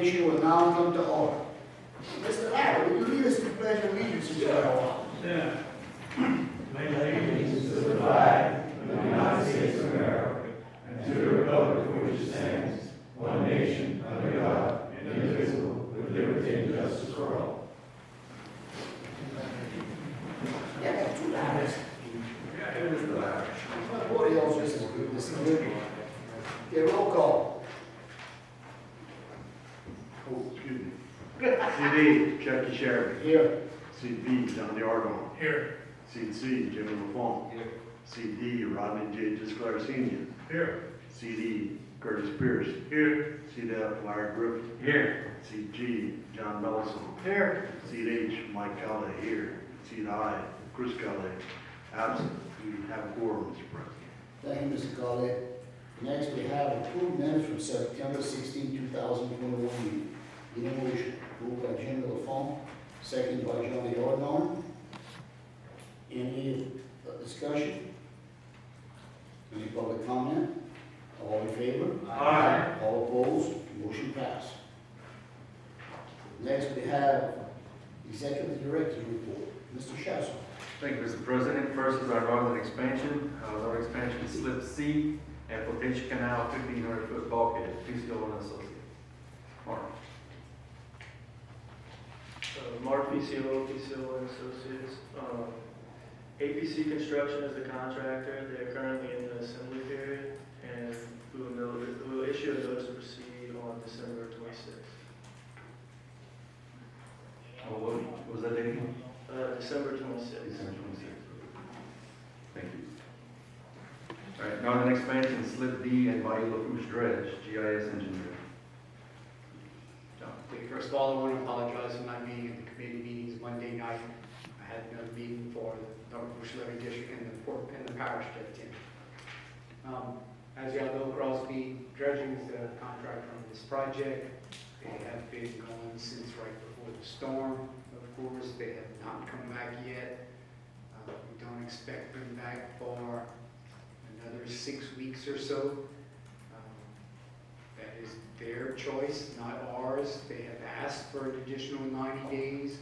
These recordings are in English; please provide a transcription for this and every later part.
Commission will now come to order. Mr. Larry, will you lead us to the pledge of allegiance? Yeah. Allegiance to the flag of the United States of America and to the republic for which it stands, one nation, under God, indivisible, with liberty and justice for all. Yeah, I got two Larrys. Yeah, it was the last. My boy, y'all just as good. This is good. Yeah, roll call. Oh, excuse me. CD, Chucky Sherry. Here. Seat B, John DeArgon. Here. Seat C, Jimmy Lafourche. Here. Seat D, Rodney J. Gisclair Sr. Here. Seat E, Curtis Pierce. Here. Seat F, Larry Griffin. Here. Seat G, John Mellison. Here. Seat H, Mike Kelly here. Seat I, Chris Kelly, absent. We have a quorum, Mr. President. Thank you, Mr. Collette. Next, we have approved minutes from September 16, 2021 meeting. Need a motion. Moved by Jim Lafourche, second by John DeArgon. Any discussion? Any public comment? All in favor? Aye. All opposed? Motion passed. Next, we have Executive Director's report. Mr. Shasso. Thank you, Mr. President. First is our northern expansion. Northern expansion slip C and flotation canal 1,500-foot bulkhead, PCO and Associates. Mark. Mark PCO and Associates. APC Construction is the contractor. They're currently in the assembly period, and we will issue a notice to proceed on December 26th. What was that date? December 26th. December 26th. Thank you. All right, northern expansion slip D and Bayou Lafourche dredge, GIS engineer. John. Okay, first of all, I want to apologize for not being at the committee meetings Monday night. I had another meeting for the Lafourche Levy District and the parish to attend. As y'all know, Crosby Dredging is the contractor on this project. They have been going since right before the storm, of course. They have not come back yet. We don't expect them back for another 6 weeks or so. That is their choice, not ours. They have asked for an additional 90 days.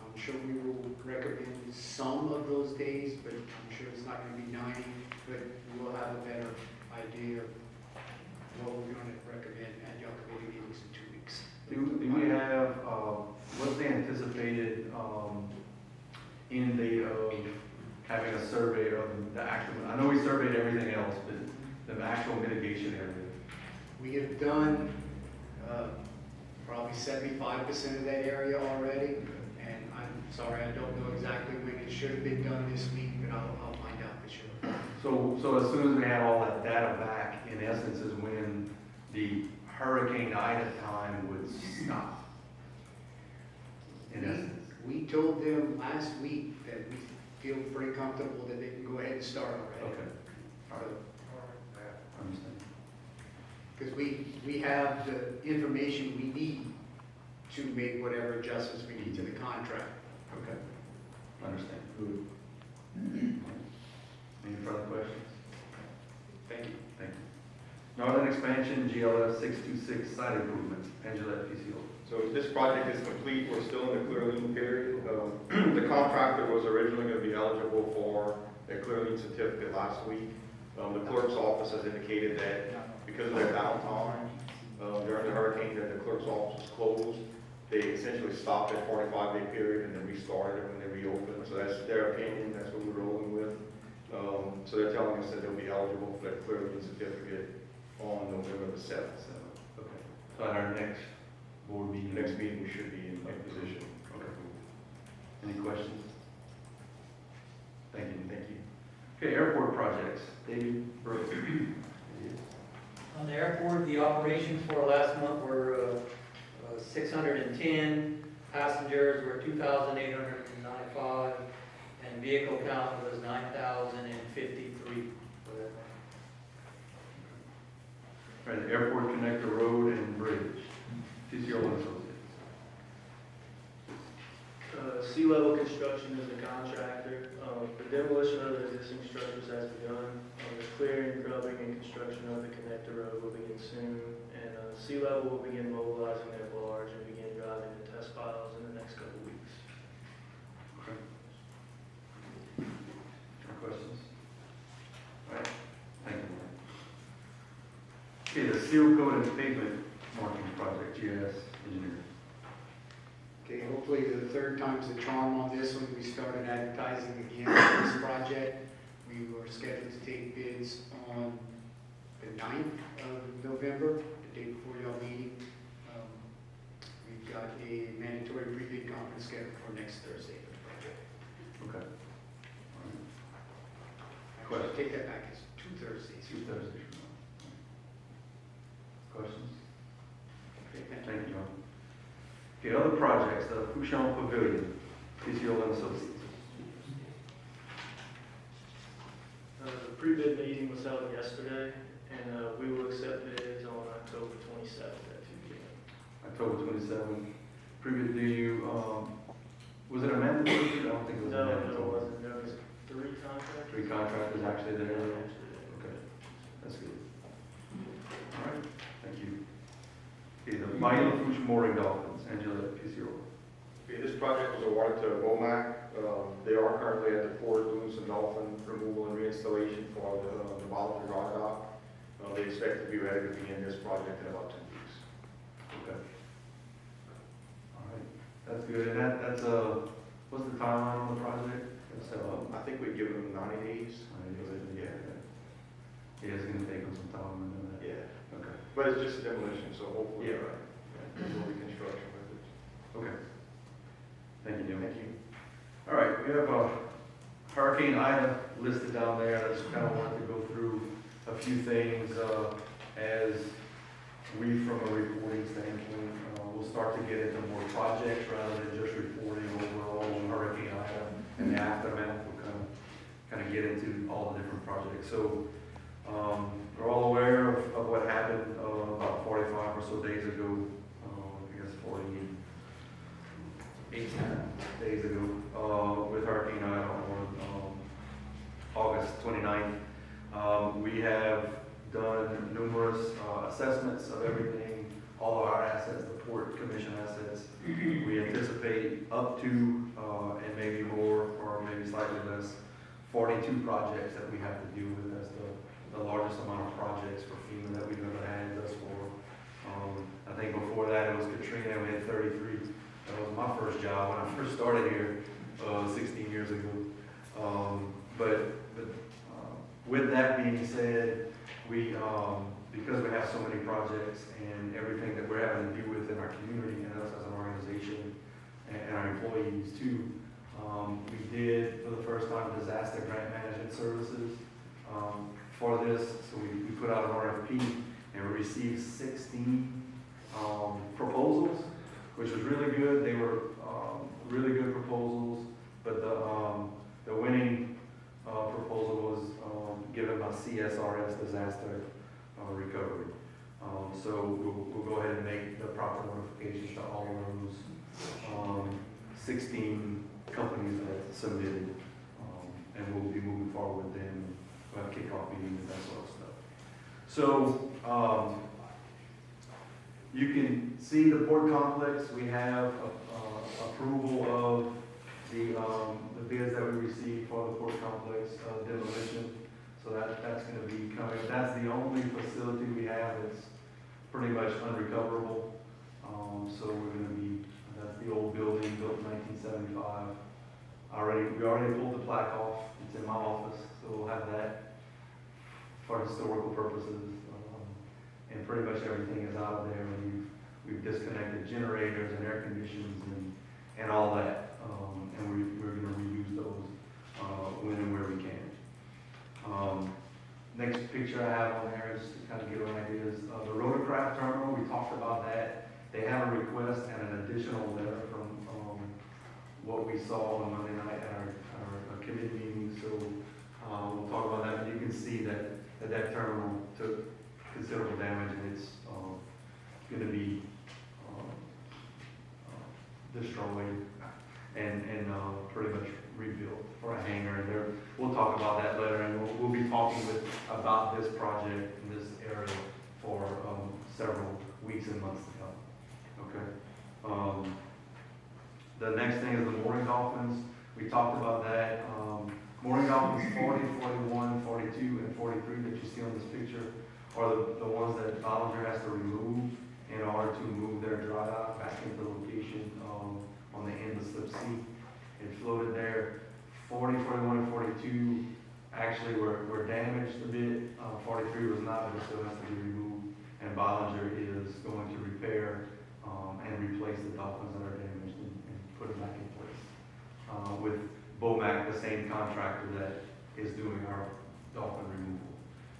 I'm sure we will recommend some of those days, but I'm sure it's not going to be 90, but we'll have a better idea of what we're going to recommend at your committee meetings in 2 weeks. Do we have, what's the anticipated end date of having a survey of the actual, I know we surveyed everything else, but the actual mitigation area? We have done probably 75% of that area already, and I'm sorry, I don't know exactly when it should have been done this week, but I'll find out for sure. So as soon as we have all that data back, in essence, is when the Hurricane Ida time would stop. In essence. We told them last week that we feel pretty comfortable that they can go ahead and start already. Okay. All right. I understand. Because we have the information we need to make whatever adjustments we need to the contract. Okay. I understand. Good. Any further questions? Thank you. Thank you. Northern expansion, GLF 626 site improvements, Angela PCO. So this project is complete. We're still in the clear lien period. The contractor was originally going to be eligible for a clear lien certificate last week. The clerk's office has indicated that because of their downtime during the hurricane, that the clerk's office was closed. They essentially stopped that 45-day period and then restarted it when they reopened. So that's their opinion. That's what we're rolling with. So they're telling us that they'll be eligible for that clear lien certificate on November the 7th. Okay. So at our next board meeting. Next meeting, we should be in position. Okay. Any questions? Thank you. Thank you. Okay, airport projects. David Brooks. On the airport, the operations for last month were 610, passengers were 2,895, and vehicle count was 9,053. All right, the airport connector road and bridge. TCO and Associates. Sea Level Construction is the contractor. The demolition of the existing structures has begun. The clearing, grubbing, and construction of the connector road will begin soon. And Sea Level will begin mobilizing their barge and begin driving the test piles in the next couple weeks. Okay. Any questions? All right, thank you. Okay, the seal coat and pavement marking project, GIS engineer. Okay, hopefully the third time's the charm on this one. We started advertising again for this project. We were scheduled to take bids on the 9th of November, the day before your meeting. We've got a mandatory pre-bid conference scheduled for next Thursday for the project. Okay. Actually, I take that back, it's 2 Thursdays. 2 Thursdays from now. Questions? Okay, thank you. Thank you, John. Okay, other projects, the Fouchon Pavilion, PCO and Associates. The pre-bid meeting was held yesterday, and we will accept bids on October 27th at 2 p.m. October 27th. Pre-bid, do you, was it a mandatory bid? I don't think it was a No, mandatory. it wasn't. There was 3 contractors. 3 contractors actually there. Actually, Okay, that's good. All right, thank you. Okay, the Mighty Lafourche Mooring Dolphins, Angela PCO. Okay, this project was awarded to WOMAC. They are currently at the port doing some dolphin removal and reinstallation for the bottom of the dry dock. They expect to be ready to begin this project in about 2 weeks. Okay. All right, that's good. And that's what's the timeline on the project? It's, I think we've given them 90 days. Yeah, it's gonna take them some time, I know that. Yeah, Okay. but it's just a demolition, so hopefully, Yeah. there's no reconstruction with it. Okay. Thank you, Jim. Thank you. All right, we have Hurricane Ida listed down there. I just kind of wanted to go through a few things as we, from a reporting standpoint, will start to get into more projects rather than just reporting overall on Hurricane Ida and the aftermath. We'll kind of get into all the different projects. So we're all aware of what happened about 45 or so days ago. I guess 48 days ago with Hurricane Ida on August 29th. We have done numerous assessments of everything, all of our assets, the Port Commission assets. We anticipate up to, and maybe more, or maybe slightly less, 42 projects that we have to deal with. That's the largest amount of projects for FEMA that we've ever had thus far. I think before that it was Katrina, and we had 33. That was my first job when I first started here 16 years ago. But with that being said, we because we have so many projects and everything that we're having to deal with in our community and us as an organization and our employees too, we did for the first time disaster grant management services for this. So we put out an RFP and we received 16 proposals, which was really good. They were really good proposals, but the winning proposal was given by CSRS Disaster Recovery. So we'll go ahead and make the proper notifications to all of those 16 companies that submitted, and we'll be moving forward with them. We'll have kickoff meetings and that sort of stuff. So you can see the port complex. We have approval of the bids that we received for the port complex demolition. So that's going to be coming. That's the only facility we have that's pretty much unrecoverable. So we're going to be, that's the old building built in 1975. We already pulled the plaque off. It's in my office, so we'll have that for historical purposes. And pretty much everything is out of there. And we've disconnected generators and air conditions and all that. And we're going to reuse those when and where we can. Next picture I have on there is to kind of give an idea is the Rotorcraft Terminal. We talked about that. They have a request and an additional letter from what we saw on Monday night at our committee meeting. So we'll talk about that. But you can see that terminal took considerable damage, and it's going to be destroyed and pretty much rebuilt. for a hangar, and we'll talk about that later, and we'll be talking about this project in this area for several weeks and months to come. Okay. The next thing is the mooring dolphins. We talked about that. Mooring dolphins 40, 41, 42, and 43 that you see on this picture are the ones that Bollinger has to remove in order to move their dry dock back into the location on the end of slip C. It floated there. 40, 41, and 42 actually were damaged a bit. 43 was not, but it still has to be removed. And Bollinger is going to repair and replace the dolphins that are damaged and put them back in place. With Bomac, the same contractor that is doing our dolphin removal.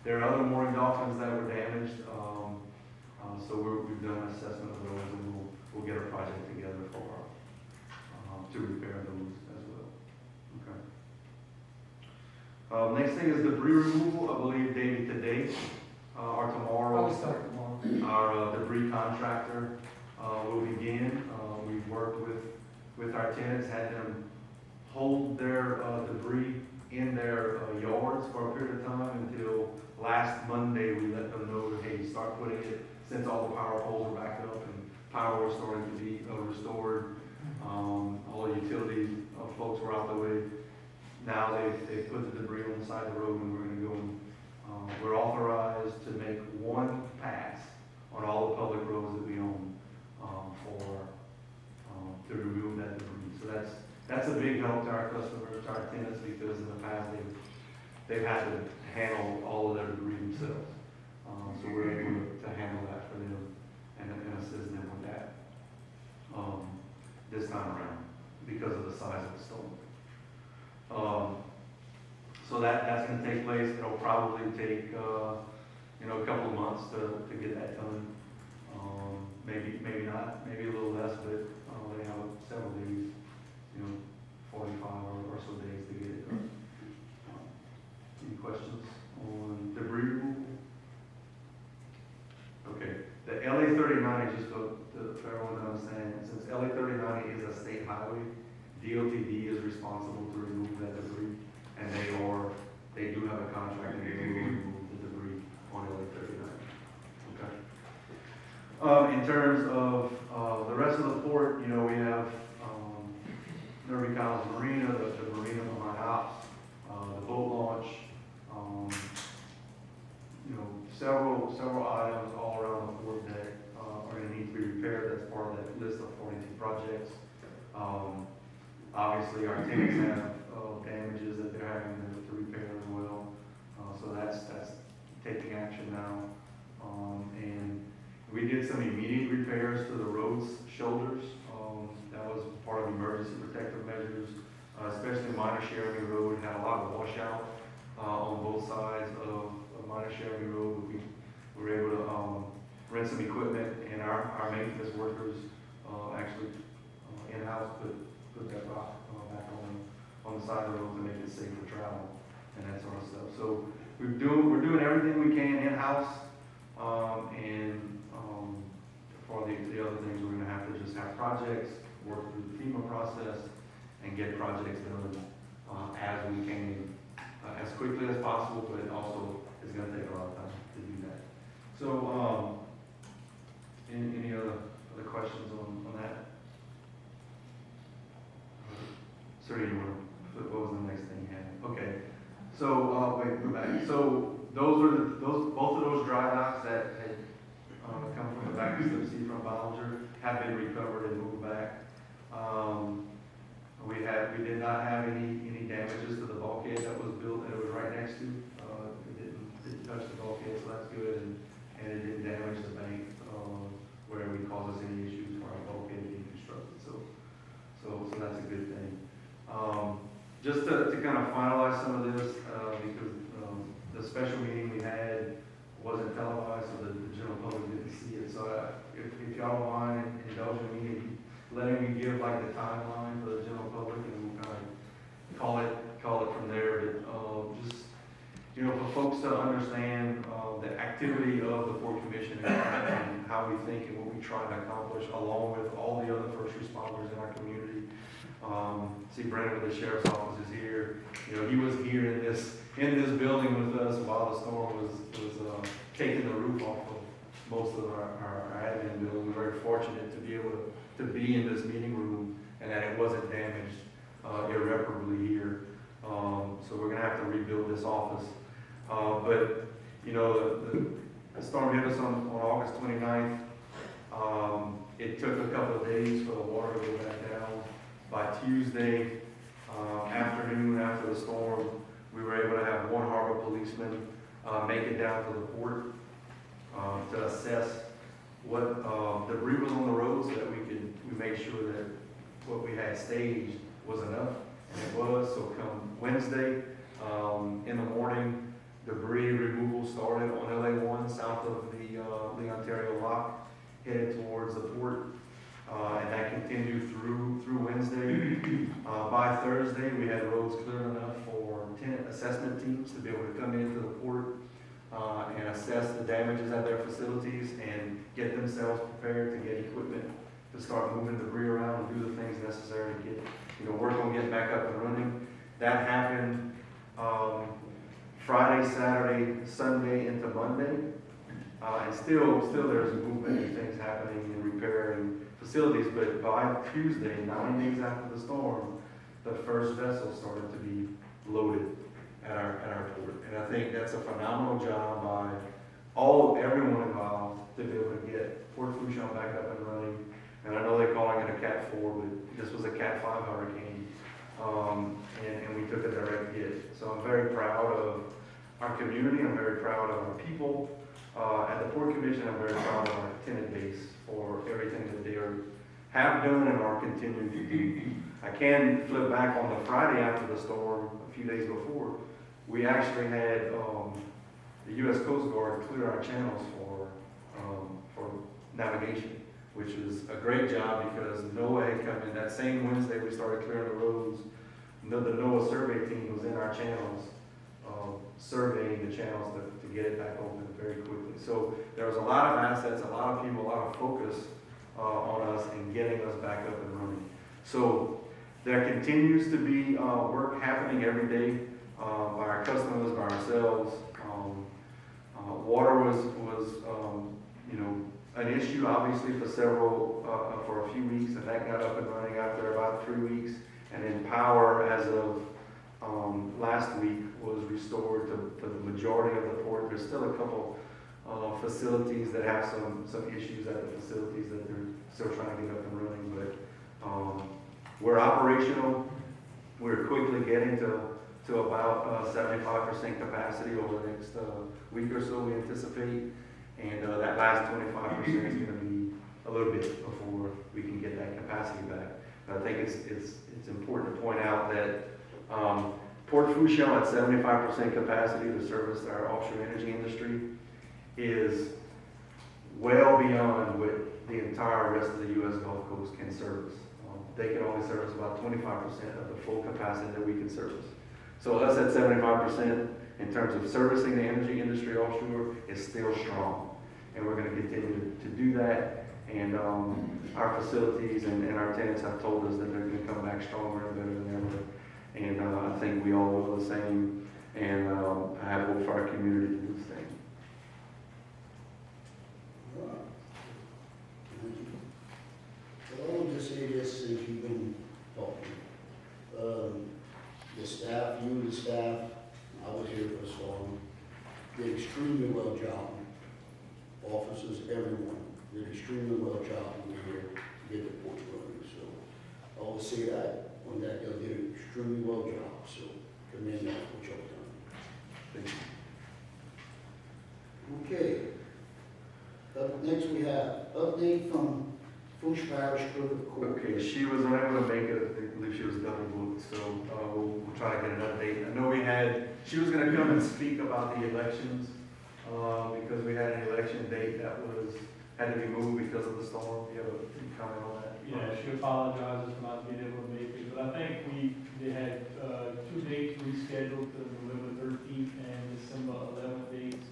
There are other mooring dolphins that were damaged, so we've done an assessment of those, and we'll get a project together for to repair those as well. Okay. Next thing is debris removal. I believe maybe today or tomorrow. Probably start tomorrow. Our debris contractor will begin. We've worked with our tenants, had them hold their debris in their yards for a period of time until last Monday. We let them know that, hey, start putting it, since all the power poles are back up and power was starting to be restored. All the utility folks were out the way. Now they put the debris on the side of the road, and we're going to go and we're authorized to make one pass on all the public roads that we own to remove that debris. So that's a big help to our customers, to our tenants, because in the past they've had to handle all of their debris themselves. So we're able to handle that for them and assist them with that this time around because of the size of the storm. So that's going to take place. It'll probably take a couple of months to get that done. Maybe not, maybe a little less, but they have several days, 45 or so days to get it done. Any questions on debris removal? Okay, the LA 39, just for everyone to understand, since LA 39 is a state highway, DOTD is responsible to remove that debris, and they do have a contract and they do remove the debris on LA 39. Okay. In terms of the rest of the port, we have Nervy Collins Marina, the marina on my house, the boat launch, several items all around the port that are going to need to be repaired. That's part of that list of 42 projects. Obviously, our tenants have damages that they're having to repair as well. So that's taking action now. And we did some immediate repairs to the road's shoulders. That was part of emergency protective measures, especially Minor Sherry Road had a lot of washout on both sides of Minor Sherry Road. We were able to rent some equipment, and our maintenance workers actually in-house put that rock back on the side of the road to make it safe for travel and that sort of stuff. So we're doing everything we can in-house, and for the other things, we're going to have to just have projects, work through the FEMA process, and get projects done as we can, as quickly as possible, but it also is going to take a lot of time to do that. So, any other questions on that? Sorry, what was the next thing you had? Okay, so wait, go back. So both of those dry docks that had come from the back of Slip C from Bollinger have been recovered and moved back. We did not have any damages to the bulkhead that was built, that it was right next to. It didn't touch the bulkhead, so that's good, and it didn't damage the bank where it would cause us any issues for our bulkhead being constructed. So that's a good thing. Just to kind of finalize some of this, because the special meeting we had wasn't televised, so the general public didn't see it. So if y'all don't mind indulging me and letting me give like the timeline for the general public, and we'll kind of call it from there. But just for folks to understand the activity of the Port Commission and how we think and what we try to accomplish, along with all the other first responders in our community. See Brandon with the sheriff's office is here. You know, he was here in this building with us while the storm was taking the roof off of most of our admin building. We're very fortunate to be able to be in this meeting room and that it wasn't damaged irreparably here. So we're gonna have to rebuild this office. But, you know, the storm hit us on August 29th. It took a couple of days for the water to go back down. By Tuesday afternoon, after the storm, we were able to have one harbor policeman make it down to the port to assess what debris was on the road so that we made sure that what we had staged was enough, and it was. So come Wednesday in the morning, debris removal started on LA1 south of the Ontario lock, headed towards the port, and that continued through Wednesday. By Thursday, we had roads clear enough for tenant assessment teams to be able to come into the port and assess the damages at their facilities and get themselves prepared to get equipment to start moving debris around and do the things necessary to get, work on getting back up and running. That happened Friday, Saturday, Sunday into Monday. And still there's movement and things happening and repairing facilities, but by Tuesday, 9 days after the storm, the first vessel started to be loaded at our port. And I think that's a phenomenal job by everyone involved to be able to get Port Fourchon back up and running. And I know they're calling it a Cat 4, but this was a Cat 5 hurricane. And we took a direct hit. So I'm very proud of our community. I'm very proud of our people. At the Port Commission, I'm very proud of our tenant base for everything that they have done and are continuing to do. I can flip back on the Friday after the storm, a few days before. We actually had the U.S. Coast Guard clear our channels for navigation, which was a great job because NOAA had come in. That same Wednesday, we started clearing the roads. The NOAA survey team was in our channels, surveying the channels to get it back open very quickly. So there was a lot of assets, a lot of people, a lot of focus on us and getting us back up and running. So there continues to be work happening every day by our customers, by ourselves. Water was an issue obviously for a few weeks, and that got up and running after about 3 weeks. And then power as of last week was restored to the majority of the port. There's still a couple facilities that have some issues at the facilities that they're still trying to get up and running, but we're operational. We're quickly getting to about 75% capacity over the next week or so, we anticipate, and that last 25% is going to be a little bit before we can get that capacity back. But I think it's important to point out that Port Fourchon at 75% capacity to service our offshore energy industry is well beyond what the entire rest of the U.S. Gulf Coast can service. They can only service about 25% of the full capacity that we can service. So us at 75% in terms of servicing the energy industry offshore is still strong. And we're going to continue to do that. And our facilities and our tenants have told us that they're going to come back stronger and better than ever. And I think we all will the same, and I have hope for our community to do the same. All right. Well, I'll just say this since you've been talking. The staff, the staff, I was here for so long, did extremely well job. Officers, everyone did extremely well job here to get the port running. So I always say that. On that, they'll do an extremely well job, so commend that for what y'all done. Thank you. Okay. Up next we have update from Lafourche Parish Clerk of Court. Okay, she was unable to make it. I believe she was double booked, so we'll try to get an update. I know she was going to come and speak about the elections because we had an election date that had to be moved because of the storm. Do you have a comment on that? Yeah, she apologizes for not being able to make it, but I think they had 2 dates rescheduled to November 13th and December 11th dates.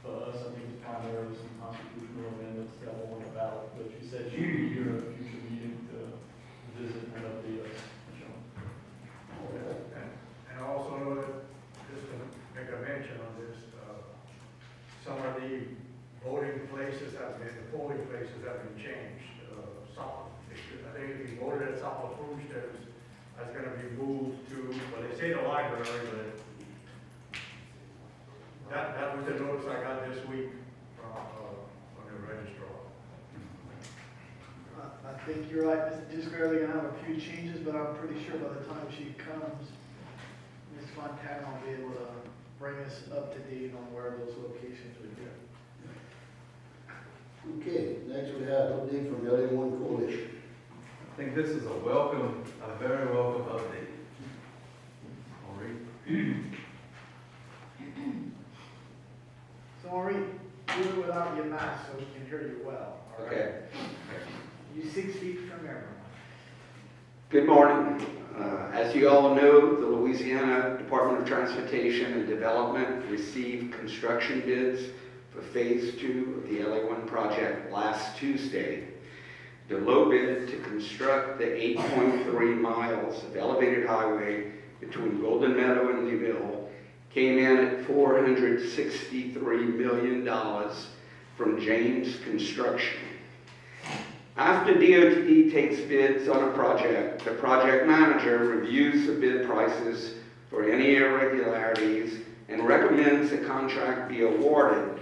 For us, I think it's primarily some constitutional amendments that were on the ballot, but she said she would be here at a future meeting to visit and update us. some of the voting places have been, the polling places have been changed. I think if you voted at Lafourche, that's gonna be moved to, well, they say the library, but that was the notice I got this week from the registrar. I think you're right, Mr. Disco, they're gonna have a few changes, but I'm pretty sure by the time she comes, Ms. Fontana will be able to bring us up to date on where those locations would be. Okay, next we have update from the LA1 Coalition. I think this is a very welcome update. Henri? So, Henri, do it without your mask so we can hear you well, all right? Okay. You 6 feet from everyone. Good morning. As you all know, the Louisiana Department of Transportation and Development received construction bids for Phase 2 of the LA1 project last Tuesday. The low bid to construct the 8.3 miles of elevated highway between Golden Meadow and Leeville came in at $463 million from James Construction. After DOTD takes bids on a project, the project manager reviews the bid prices for any irregularities and recommends the contract be awarded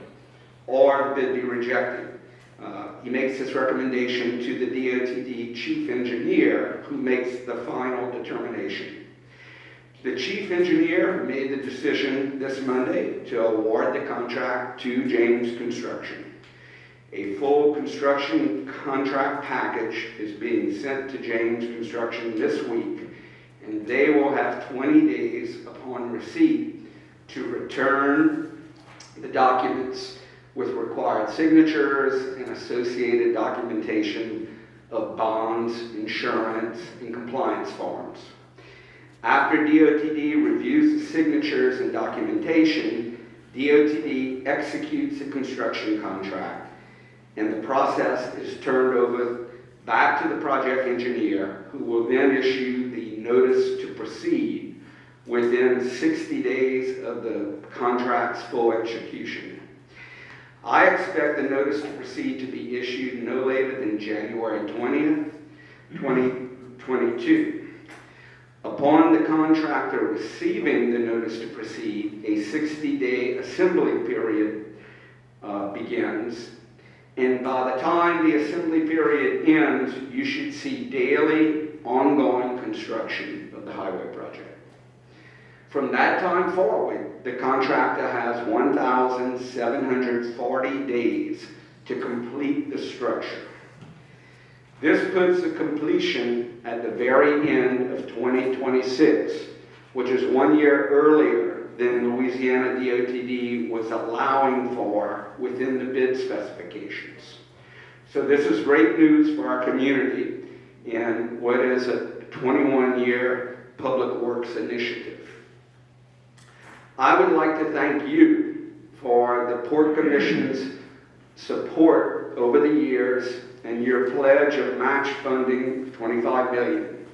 or the bid be rejected. He makes this recommendation to the DOTD chief engineer, who makes the final determination. The chief engineer made the decision this Monday to award the contract to James Construction. A full construction contract package is being sent to James Construction this week, and they will have 20 days upon receipt to return the documents with required signatures and associated documentation of bonds, insurance, and compliance forms. After DOTD reviews the signatures and documentation, DOTD executes the construction contract, and the process is turned over back to the project engineer, who will then issue the notice to proceed within 60 days of the contract's full execution. I expect the notice to proceed to be issued no later than January 20th, 2022. Upon the contractor receiving the notice to proceed, a 60-day assembly period begins, and by the time the assembly period ends, you should see daily ongoing construction of the highway project. From that time forward, the contractor has 1,740 days to complete the structure. This puts the completion at the very end of 2026, which is 1 year earlier than Louisiana DOTD was allowing for within the bid specifications. So this is great news for our community in what is a 21-year public works initiative. I would like to thank you for the Port Commission's support over the years and your pledge of match funding, $25 million,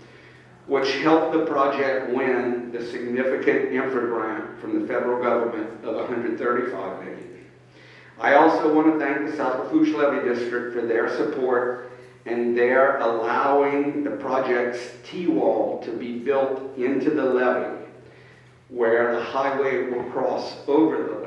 which helped the project win the significant infra grant from the federal government of $135 million. I also want to thank the South Lafourche Levee District for their support and their allowing the project's T-wall to be built into the levee, where the highway will cross over the levee.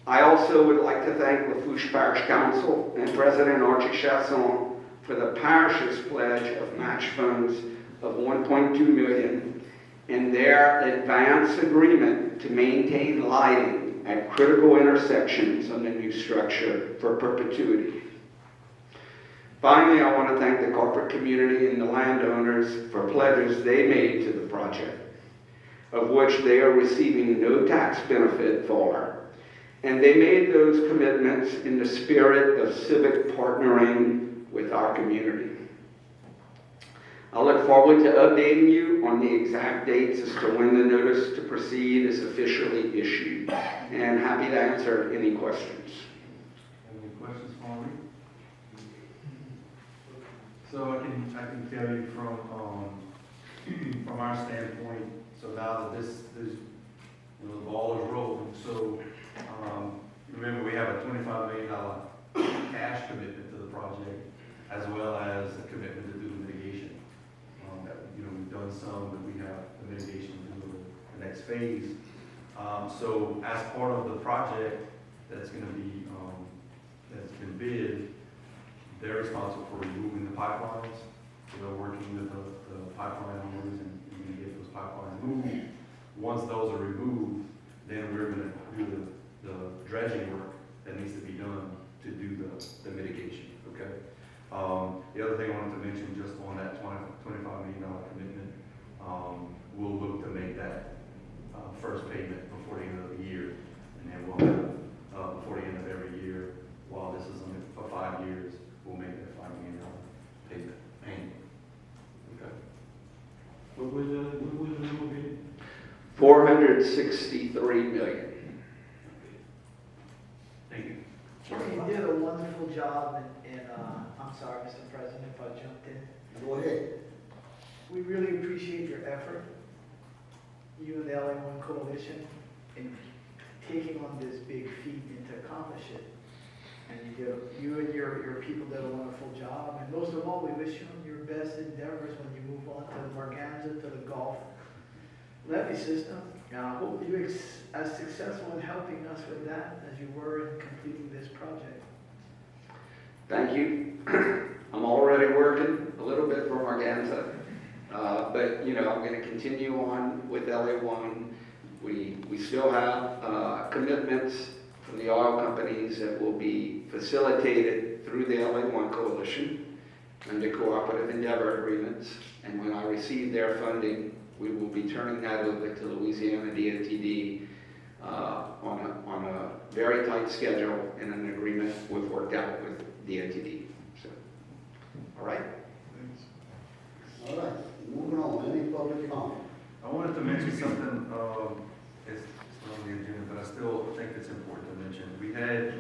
I also would like to thank Lafourche Parish Council and President Archie Chasson for the parish's pledge of match funds of $1.2 million and their advance agreement to maintain lighting at critical intersections on the new structure for perpetuity. Finally, I want to thank the corporate community and the landowners for pledges they made to the project, of which they are receiving no tax benefit for, and they made those commitments in the spirit of civic partnering with our community. I look forward to updating you on the exact dates as to when the notice to proceed is officially issued, and happy to answer any questions. Any questions for me? So I can tell you from our standpoint. So now that the ball is rolling, so a $25 million cash commitment to the project, as well as a commitment to do the mitigation. We've done some, but we have the mitigation to do the next phase. So as part of the project that's gonna be, that's been bid, they're responsible for removing the pipelines. So they're working with the pipeline owners and we're gonna get those pipelines moved. Once those are removed, then we're gonna do the dredging work that needs to be done to do the mitigation, okay? The other thing I wanted to mention, just on that $25 million commitment, we'll look to make that first payment before the end of the year. And then we'll have, before the end of every year, while this is only for 5 years, we'll make that $5 million payment annually. Okay? What was the new bid? 463 million. Thank you. You did a wonderful job, and I'm sorry, Mr. President, if I jumped in. Go ahead. We really appreciate your effort, you and the LA1 Coalition, in taking on this big feat and to accomplish it. And you and your people did a wonderful job. And most of all, we wish you your best endeavors when you move on to the Morganza, to the Gulf levee system. And I hope you're as successful in helping us with that as you were in completing this project. Thank you. I'm already working a little bit for Morganza, but I'm going to continue on with LA1. We still have commitments from the oil companies that will be facilitated through the LA1 Coalition under cooperative endeavor agreements. And when I receive their funding, we will be turning that over to Louisiana DOTD on a very tight schedule and an agreement we've worked out with DOTD. So, all right? All right, moving on, any public comment? I wanted to mention something, it's not on the agenda, but I still think it's important to mention. We had,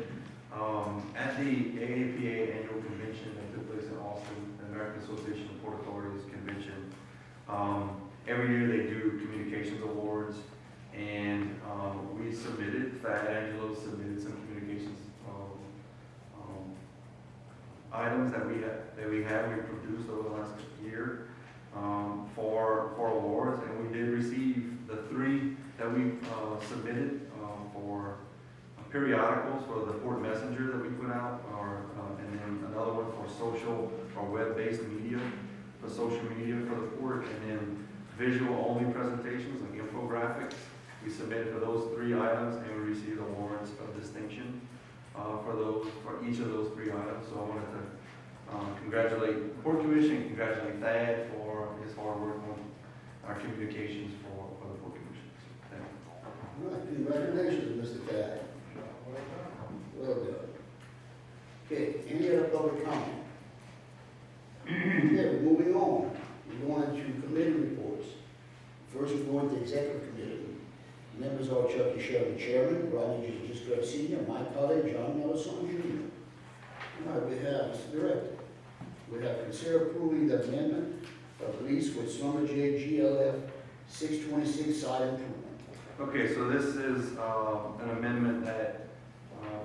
at the AAPA annual convention that took place in Austin, the American Association of Port Authorities convention, every year they do communications awards, and we submitted, Thad Angelo submitted some communications items that we produced over the last year for awards, and we did receive the 3 that we submitted for periodicals for the Port Messenger that we put out, and then another one for social or web-based media, for social media for the port, and then visual-only presentations like infographics. We submitted for those 3 items, and we received awards of distinction for each of those 3 items. So I wanted to congratulate the Port Commission, congratulate Thad for his hard work on our communications for the Port Commission. So, thank you. All right, congratulations, Mr. Tad. Well done. Okay, any other public comment? Okay, we're moving on. We're going to committee reports. First, we're going to executive committee. Members are Chucky Sherman, Chairman, Rodney J. Gisgrove Sr., my colleague, John Nelson Jr. All right, we have, Mr. Director, we have consider approving the amendment of lease with Schlumberger GLF 626 site improvement. Okay, so this is an amendment that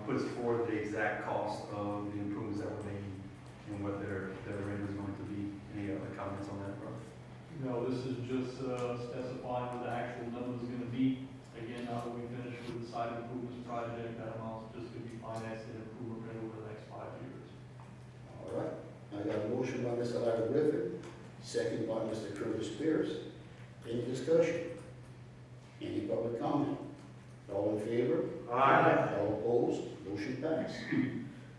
puts forth the exact cost of the improvements that were made and what their rate is going to be. Any other comments on that, bro? No, this is just specifying what the actual number is going to be. Again, now that we finish with the site improvements project, that amount's just going to be financed and improvement over the next 5 years. All right, I got a motion by Mr. Larry Griffin, second by Mr. Curtis Pierce. Any discussion? Any public comment? All in favor? Aye. All opposed? Motion passed.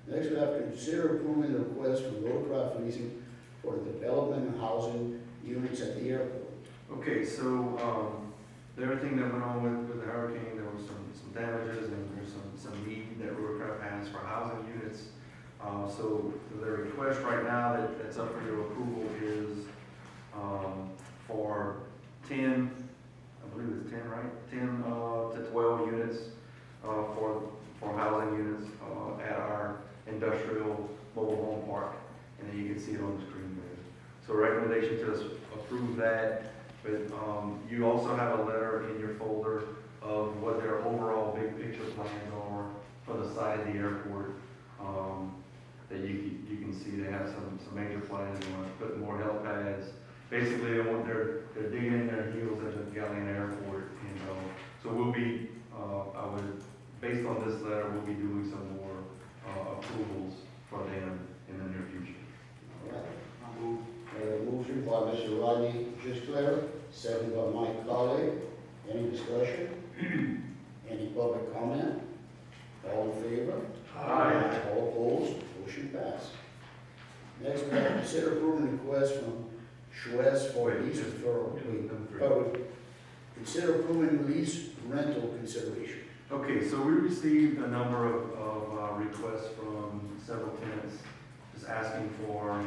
Next, we have consider approving the request from Rotorcraft Leasing for the development and housing units at the airport. Okay, so everything that went on with the hurricane, there was some damages and there's some need that Rotorcraft has for housing units. So the request right now that's up for your approval is for 10, I believe it's 10, right? 10 to 12 units for housing units at our industrial mobile home park. And then you can see it on the screen there. So recommendation to us approve that, but you also have a letter in your folder of what their overall big picture plans are for the site of the airport. basically they're digging in their heels at the Galleon Airport, and, so we'll be, based on this letter, we'll be doing some more, approvals for them in the near future. All right. Motion by Mr. Rodney Gisclair, second by Mike Colley. Any discussion? Any public comment? All in favor? Aye. All opposed? Motion passed. Next, we have consider approving request from Schwez for lease referral. Consider approving lease rental consideration. Okay, so we received a number of requests from several tenants, just asking for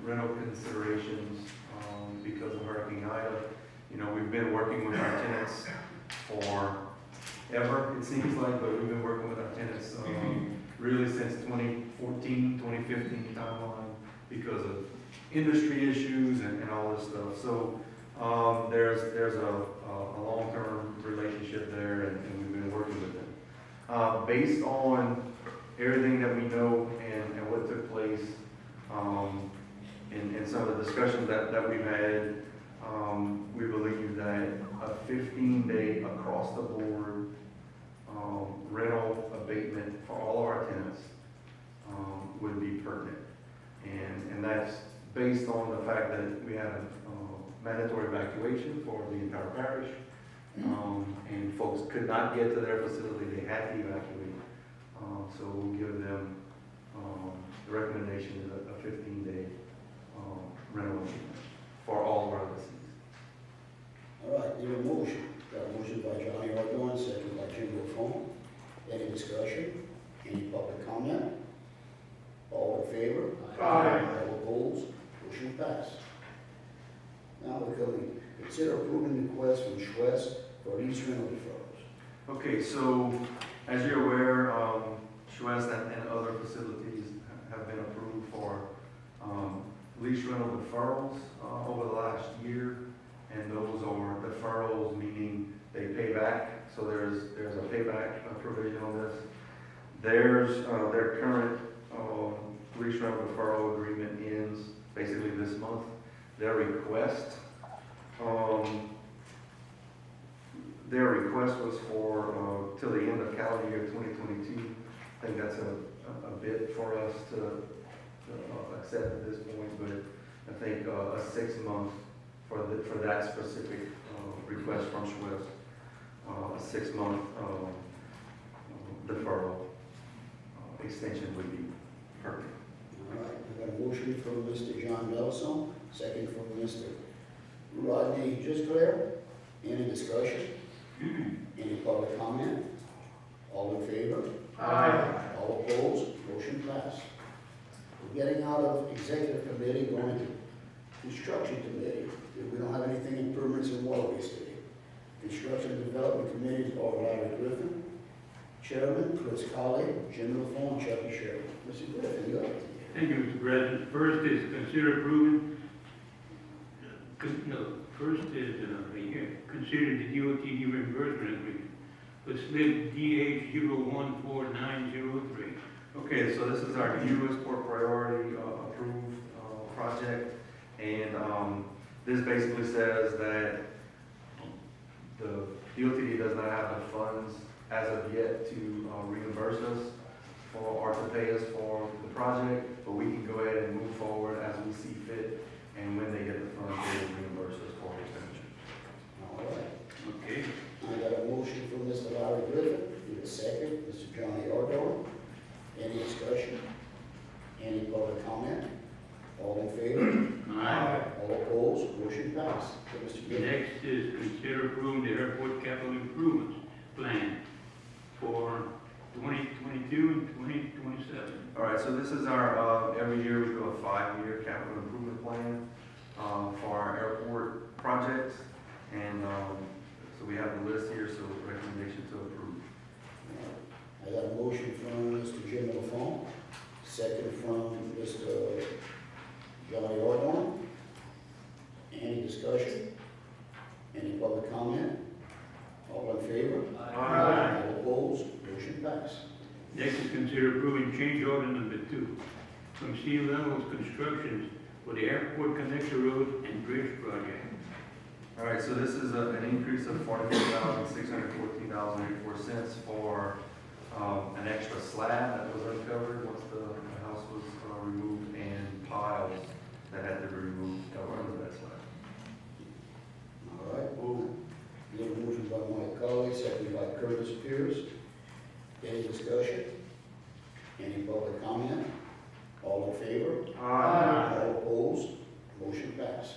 rental considerations because of Hurricane Ida. You know, we've been working with our tenants for ever, it seems like, but we've been working with our tenants really since 2014, 2015 timeline because of industry issues and all this stuff. So there's a long-term relationship there, and we've been working with them. Based on everything that we know and what took place, and some of the discussions that we've had, we believe that a 15-day across-the-board rental abatement for all of our tenants would be pertinent. And that's based on the fact that we had a mandatory evacuation for the entire parish, and folks could not get to their facility, they had to evacuate. So we'll give them, the recommendation is a 15-day rental abatement for all of our lessees. All right, need a motion. Got a motion by Johnny Ordon, second by Jim Lafourche. Any discussion? Any public comment? All in favor? Aye. All opposed? Motion passed. Now we're going to consider approving request from Schwez for lease rental deferrals. Okay, so as you're aware, Schwez and other facilities have been approved for lease rental deferrals over the last year, and those are deferrals meaning they pay back. So there's a payback provision on this. There's their current lease rental deferral agreement ends basically this month. Their request was for till the end of calendar year 2022. I think that's a bit for us to accept at this point, but I think a 6 month for that specific request from Schwez, a 6 month deferral extension would be perfect. All right, we got a motion from Mr. John Nelson, second from Mr. Rodney Gisclair. Any discussion? Any public comment? All in favor? Aye. All opposed? Motion passed. We're getting out of executive committee, going to construction committee. We don't have anything in permits and waterways today. Construction and development committees are Larry Griffin, Chairman, Chris Colley, Jim LaFawn, Chucky Sherry. Mr. Griffin, you have it. Thank you, Mr. President. First is consider approving, consider the DOT reimbursement agreement for slip DH014903. Okay, so this is our newest port priority approved project, and this basically says that the DOT does not have the funds as of yet to reimburse us for, or to pay us for the project, but we can go ahead and move forward as we see fit, and when they get the funds, they will reimburse us for the expenditure. All right. Okay. I got a motion from Mr. Larry Griffin. Need a second, Mr. Johnny Ordon. Any discussion? Any public comment? All in favor? Aye. All opposed? Motion passed. Mr. Griffin. Next is consider approving the airport capital improvements plan for 2022 and 2027. All right, so this is our, every year we do a 5-year capital improvement plan for our airport projects, and so we have the list here, so recommendation to approve. I got a motion from Mr. Jim LaFawn, second from Mr. Johnny Ordon. Any discussion? Any public comment? All in favor? Aye. All opposed? Motion passed. Next is consider approving change order number 2 from Sea Levels Constructions for the Airport Connector Road and Bridge Project. All right, so this is an increase of $44,614.84 for an extra slab that was uncovered once the house was removed, and piles that had to be removed that were under that slab. All right, get a motion by Mike Colley, seconded by Curtis Pierce. Any discussion? Any public comment? All in favor? Aye. All opposed? Motion passed.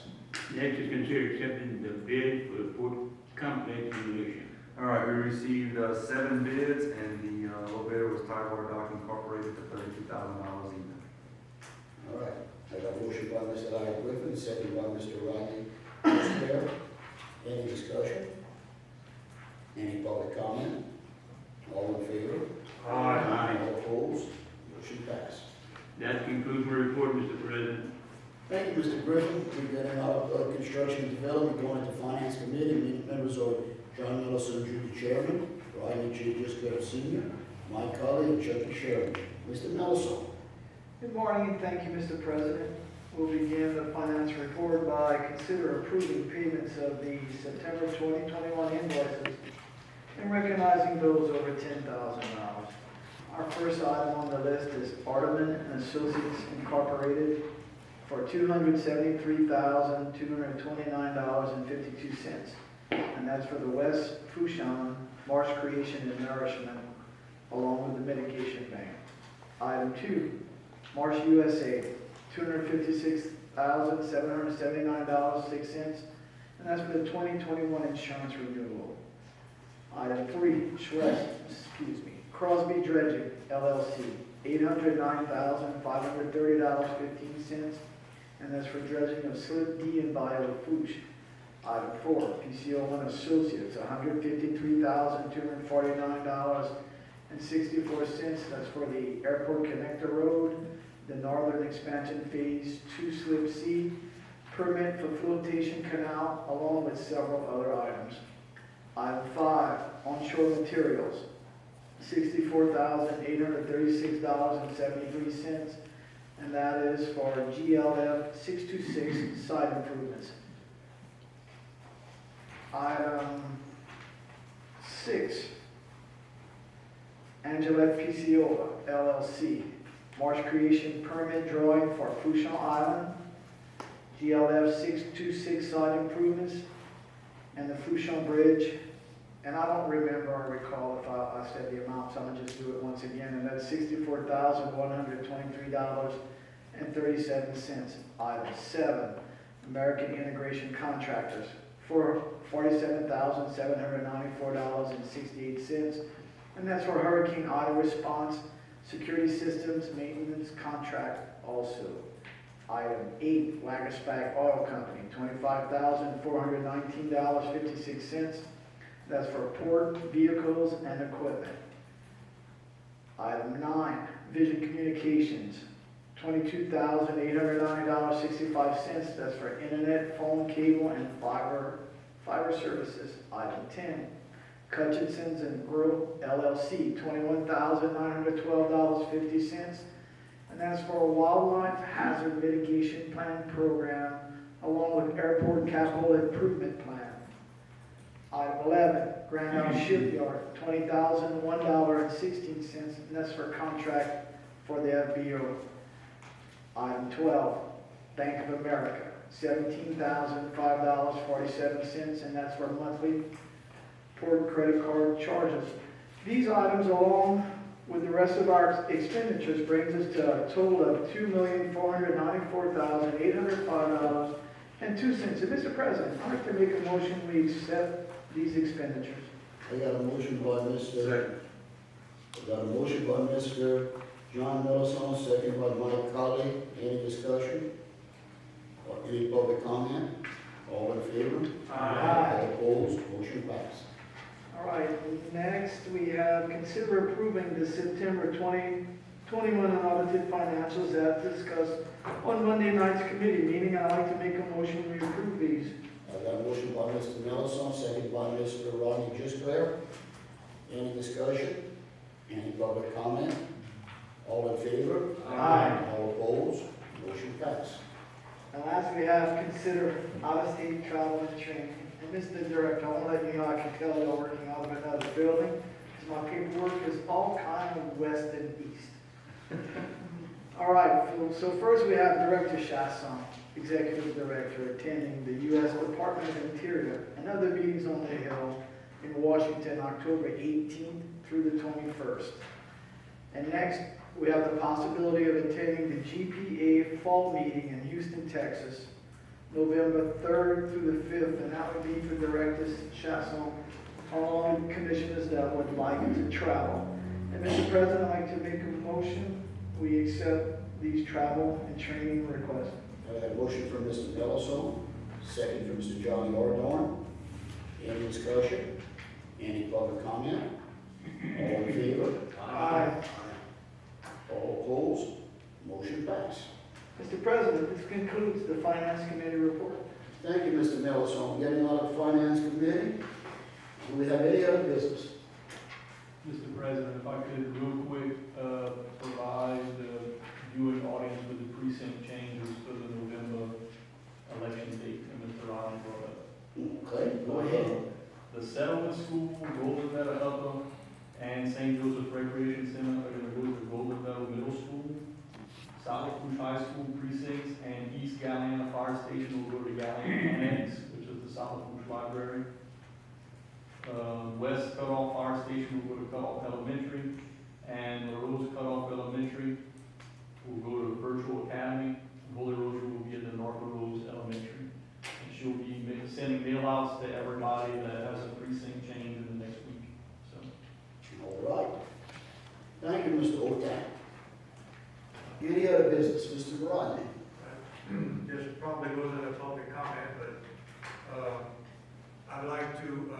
Next is consider accepting the bid for the Port Complex demolition. All right, we received 7 bids, and the low bidder was Tidewater Dock Incorporated for $32,000 even. All right, I got a motion by Mr. Larry Griffin, seconded by Mr. Rodney Fisher. Any discussion? Any public comment? All in favor? Aye. All opposed? Motion passed. That concludes my report, Mr. President. Thank you, Mr. Griffin. We're getting out of construction and development, going into finance committee. Members are John Nelson, Judy Chairman, Rodney J. Driscoll Senior, Mike Colley, and Chucky Sherman. Mr. Nelson. Good morning, and thank you, Mr. President. We'll begin the finance report by consider approving payments of the September 2021 invoices and recognizing those over $10,000. Our first item on the list is Arterman and Associates Incorporated for $273,229.52. And that's for the West Fouchon Marsh Creation and Nourishment, along with the Mitigation Bank. Item 2, Marsh USA, $256,779.06, and that's for the 2021 insurance renewal. Item 3, Crosby Dredging LLC, $809,530.15, and that's for dredging of Slip D and Bayou Lafourche. Item 4, PCO1 Associates, $153,249.64, that's for the Airport Connector Road, the Northern Expansion Phase 2 Slip C, permit for flotation canal, along with several other items. Item 5, Onshore Materials, $64,836.73, and that is for GLF 626 site improvements. Item 6, Angela PCO LLC, Marsh Creation Permit Drawing for Fouchon Island, GLF 626 site improvements, and the Fouchon Bridge. And I don't remember or recall if I said the amount, so I'm going to just do it once again, and that's $64,123.37. Item 7, American Integration Contractors for $47,794.68, and that's for Hurricane Ida Response Security Systems Maintenance Contract also. Item 8, Lagerspach Oil Company, $25,419.56. That's for port, vehicles, and equipment. Item 9, Vision Communications, $22,890.65. That's for internet, phone, cable, and fiber services. Item 10, Cutchinson's and Grill LLC, $21,912.50. And that's for a wildlife hazard mitigation plan program, along with airport capital improvement plan. Item 11, Grand Isle Shipyard, $20,001.16, and that's for contract for the FBO. Item 12, Bank of America, $17,005.47, and that's for monthly port credit card charges. These items, along with the rest of our expenditures, brings us to a total of $2,494,805.02. And Mr. President, I'd like to make a motion we accept these expenditures. I got a motion by Mr. John Nelson, second by Mike Colley. Any discussion? Or any public comment? All in favor? Aye. All opposed? Motion passed. All right, next we have consider approving the September 2021 unaudited financials as discussed on Monday night's committee meeting. I'd like to make a motion we approve these. I got a motion by Mr. Nelson, second by Mr. Rodney Driscoll. Any discussion? Any public comment? All in favor? Aye. All opposed? Motion passed. Last we have consider out-of-state travel and training. And Mr. Director, I want to let you know I can tell you're working out of another building. So my paperwork is all kind of west and east. All right, so first we have Director Chasson, Executive Director, attending the U.S. Department of Interior and other meetings on the Hill in Washington, October 18th through the 21st. And next, we have the possibility of attending the GPA Fall Meeting in Houston, Texas, November 3rd through the 5th, and that would be for Director Chasson, all commissioners that would like to travel. And Mr. President, I'd like to make a motion. We accept these travel and training requests. I have a motion from Mr. Delasohn, second from Mr. Johnny Ordorn. Any discussion? Any public comment? All in favor? Aye. All opposed? Motion passed. Mr. President, this concludes the Finance Committee report. Thank you, Mr. Delasohn. Getting out of the Finance Committee. Do we have any other business? Mr. President, if I could real quick, provide the viewing audience with the precinct changes for the November election date that Mr. Ryan brought up. Okay, go ahead. The Settlement School, Golden Meadow Upper, and St. Joseph Recreation Center are going to go to Golden Meadow Middle School. South Lafourche High School precincts and East Galliana Fire Station will go to Galliana Annex, which is the South Lafourche Library. West Cutoff Fire Station will go to Cutoff Elementary, and La Rose Cutoff Elementary will go to Virtual Academy. Holy Rosary will be at the North Rose Elementary. And she'll be sending mail outs to everybody that has a precinct change in the next week. So, All right. Thank you, Mr. Otak. Any other business, Mr. Rodney? This probably wasn't a public comment, but I'd like to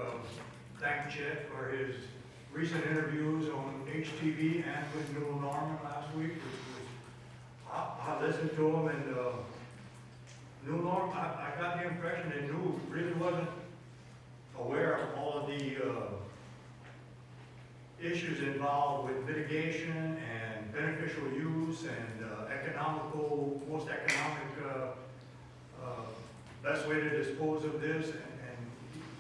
thank Chet for his recent interviews on HTV and with Newell Norman last week, which was, I listened to him, and Newell Norman, I got the impression that Newell really wasn't aware of all of the issues involved with mitigation and beneficial use and most economic, best way to dispose of this. And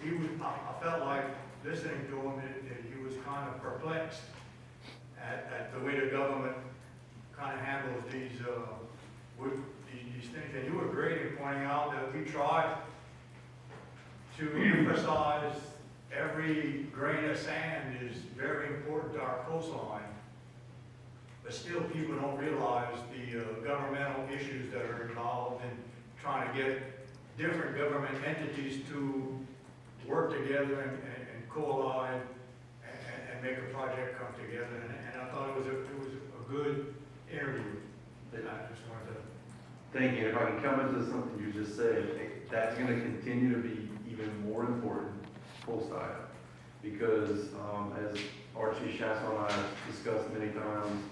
he was, I felt like listening to him that he was kind of perplexed at the way the government kind of handles these things. And you were great in pointing out that we tried to emphasize every grain of sand is very important to our coastline, but still people don't realize the governmental issues that are involved in trying to get different government entities to work together and co-align and make a project come together. And I thought it was a good interview. I just wanted to. Thank you. If I can come into something you just said, that's going to continue to be even more important post-IDA, because as Archie Chasson and I have discussed many times,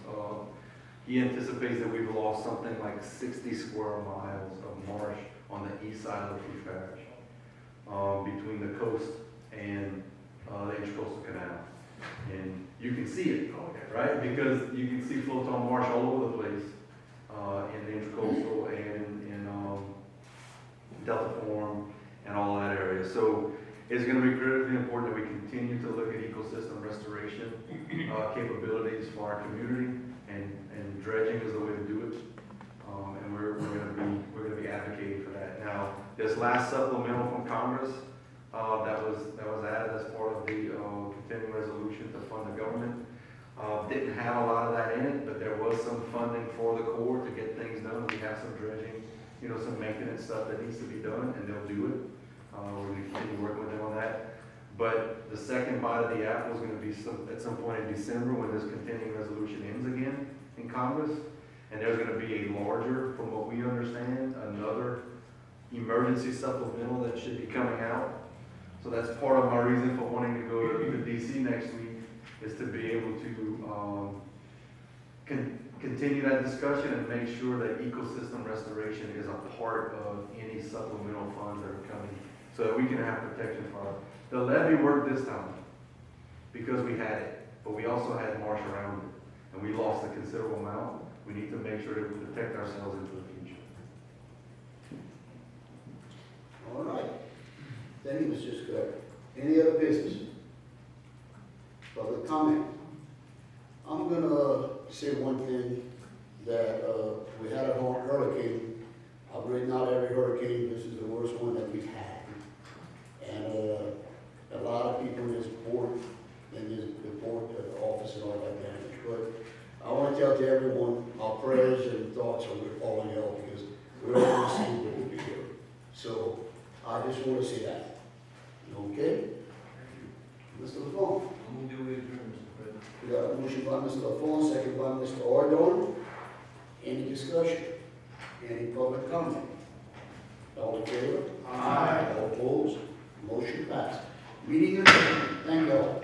he anticipates that we've lost something like 60 square miles of marsh on the east side of the Lafourche Parish, between the coast and the Intercoastal Canal. And you can see it, right? Because you can see floating marsh all over the place in the Intercoastal and in Delta Form and all that area. So it's going to be critically important that we continue to look at ecosystem restoration capabilities for our community, and dredging is the way to do it. And we're going to be advocating for that. Now, this last supplemental from Congress that was added as part of the continuing resolution to fund the government didn't have a lot of that in it, but there was some funding for the Corps to get things done. We have some dredging, some maintenance stuff that needs to be done, and they'll do it. We're going to continue working with them on that. But the second bite of the apple is going to be at some point in December, when this continuing resolution ends again in Congress. And there's going to be a larger, from what we understand, another emergency supplemental that should be coming out. So that's part of my reason for wanting to go to DC next week, is to be able to continue that discussion and make sure that ecosystem restoration is a part of any supplemental funds that are coming, so that we can have protection for our. The levee worked this time because we had it, but we also had marsh around it, and we lost a considerable amount. We need to make sure that we protect ourselves into the future. All right. Thank you, Mr. Scott. Any other business? Public comment? I'm gonna say one thing, that, we had a hurricane. I've written out every hurricane, this is the worst one that we've had. And, a lot of people in this board, office and all that damage. But I want to tell to everyone, our prayers and thoughts are with all of y'all, because we're all in the same boat here. So I just want to say that. Okay? Mr. LaFawn? Move to adjourn, Mr. President. We got a motion by Mr. LaFawn, second by Mr. Ardon. Any discussion? Any public comment? All in favor? Aye. All opposed? Motion passed. Meeting adjourned. Thank y'all.